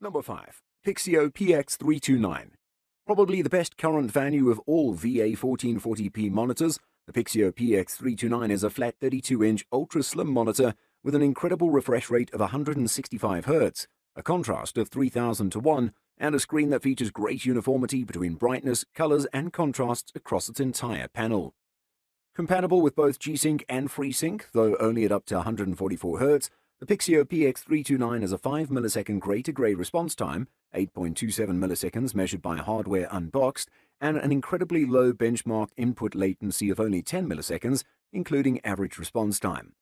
Number 5. Pixio PX329. Probably the best current value of all VA 1440p monitors, the Pixio PX329 is a flat 32-inch ultra-slim monitor with an incredible refresh rate of 165 Hz, a contrast of 3000 to 1, and a screen that features great uniformity between brightness, colors, and contrasts across its entire panel. Compatible with both G-Sync and FreeSync, though only at up to 144 Hz, the Pixio PX329 has a 5 millisecond gray-to-gray response time, 8.27 milliseconds measured by hardware unboxed, and an incredibly low benchmark input latency of only 10 milliseconds, including average response time.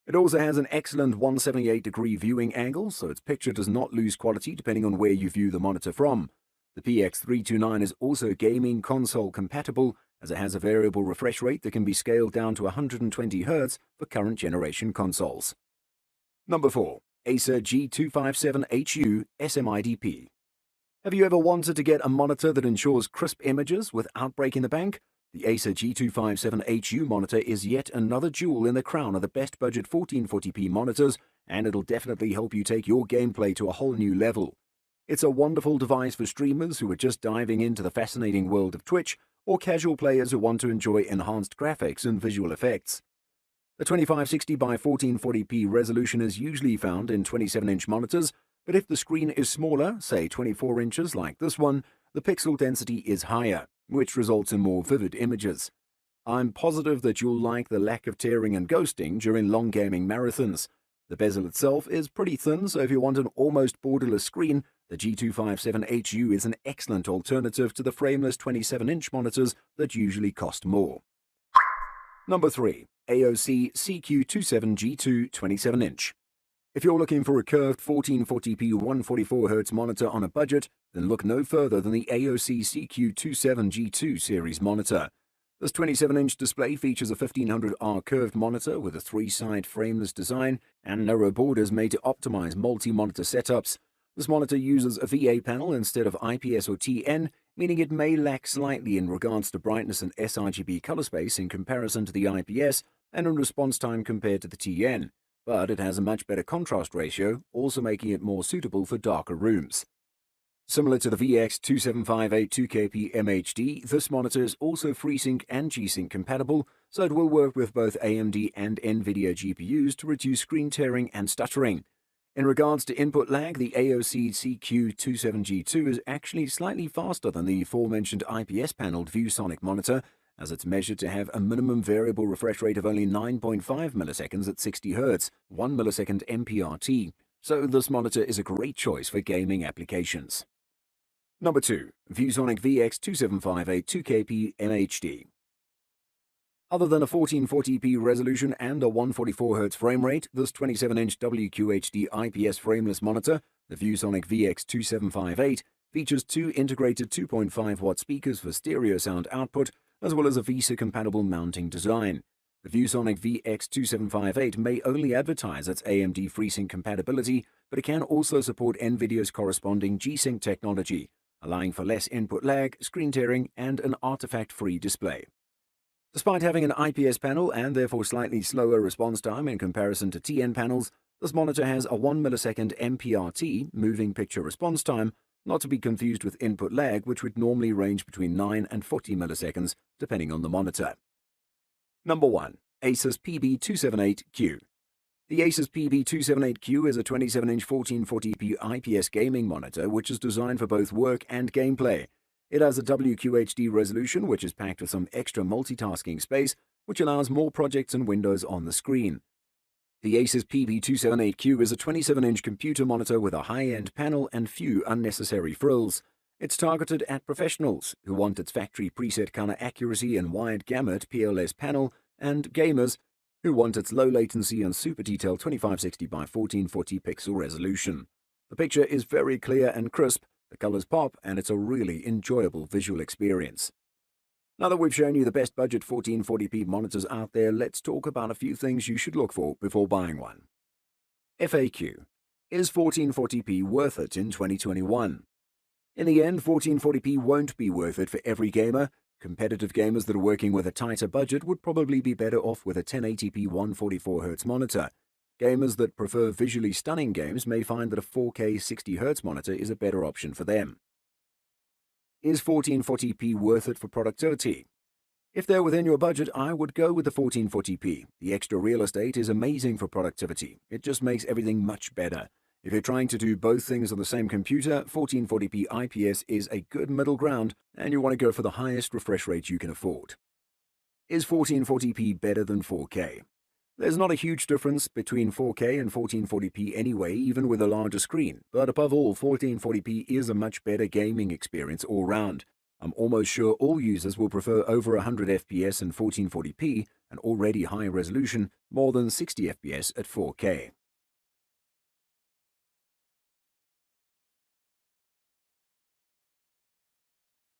It also has an excellent 178-degree viewing angle, so its picture does not lose quality depending on where you view the monitor from. The PX329 is also gaming console compatible, as it has a variable refresh rate that can be scaled down to 120 Hz for current generation consoles. Number 4. Acer G257HU SMIDP. Have you ever wanted to get a monitor that ensures crisp images without breaking the bank? The Acer G257HU monitor is yet another jewel in the crown of the best budget 1440p monitors, and it'll definitely help you take your gameplay to a whole new level. It's a wonderful device for streamers who are just diving into the fascinating world of Twitch, or casual players who want to enjoy enhanced graphics and visual effects. The 2560 by 1440p resolution is usually found in 27-inch monitors, but if the screen is smaller, say 24 inches like this one, the pixel density is higher, which results in more vivid images. I'm positive that you'll like the lack of tearing and ghosting during long gaming marathons. The bezel itself is pretty thin, so if you want an almost borderless screen, the G257HU is an excellent alternative to the frameless 27-inch monitors that usually cost more. Number 3. AOC CQ27G2 27-inch. If you're looking for a curved 1440p 144Hz monitor on a budget, then look no further than the AOC CQ27G2 series monitor. This 27-inch display features a 1500R curved monitor with a 3-side frameless design and narrow borders made to optimize multi-monitor setups. This monitor uses a VA panel instead of IPS or TN, meaning it may lack slightly in regards to brightness and sRGB color space in comparison to the IPS and in response time compared to the TN, but it has a much better contrast ratio, also making it more suitable for darker rooms. Similar to the VX2758 2KP MHD, this monitor is also FreeSync and G-Sync compatible, so it will work with both AMD and NVIDIA GPUs to reduce screen tearing and stuttering. In regards to input lag, the AOC CQ27G2 is actually slightly faster than the aforementioned IPS-paneled ViewSonic monitor, as it's measured to have a minimum variable refresh rate of only 9.5 milliseconds at 60 Hz, 1 millisecond MPRT, so this monitor is a great choice for gaming applications. Number 2. ViewSonic VX2758 2KP MHD. Other than a 1440p resolution and a 144Hz frame rate, this 27-inch WQHD IPS frameless monitor, the ViewSonic VX2758, features 2 integrated 2.5-watt speakers for stereo sound output, as well as a VESA-compatible mounting design. The ViewSonic VX2758 may only advertise its AMD FreeSync compatibility, but it can also support NVIDIA's corresponding G-Sync technology, allowing for less input lag, screen tearing, and an artifact-free display. Despite having an IPS panel and therefore slightly slower response time in comparison to TN panels, this monitor has a 1 millisecond MPRT, moving picture response time, not to be confused with input lag, which would normally range between 9 and 40 milliseconds, depending on the monitor. Number 1. Asus PB278Q. The Asus PB278Q is a 27-inch 1440p IPS gaming monitor which is designed for both work and gameplay. It has a WQHD resolution which is packed with some extra multitasking space, which allows more projects and windows on the screen. The Asus PB278Q is a 27-inch computer monitor with a high-end panel and few unnecessary frills. It's targeted at professionals who want its factory preset color accuracy and wide gamut PLS panel, and gamers who want its low latency and super detailed 2560 by 1440 pixel resolution. The picture is very clear and crisp, the colors pop, and it's a really enjoyable visual experience. Now that we've shown you the best budget 1440p monitors out there, let's talk about a few things you should look for before buying one. FAQ. Is 1440p worth it in 2021? In the end, 1440p won't be worth it for every gamer. Competitive gamers that are working with a tighter budget would probably be better off with a 1080p 144Hz monitor. Gamers that prefer visually stunning games may find that a 4K 60Hz monitor is a better option for them. Is 1440p worth it for productivity? If they're within your budget, I would go with the 1440p. The extra real estate is amazing for productivity. It just makes everything much better. If you're trying to do both things on the same computer, 1440p IPS is a good middle ground, and you want to go for the highest refresh rate you can afford. Is 1440p better than 4K? There's not a huge difference between 4K and 1440p anyway, even with a larger screen, but above all, 1440p is a much better gaming experience all round. I'm almost sure all users will prefer over 100 FPS in 1440p, an already high resolution, more than 60 FPS at 4K.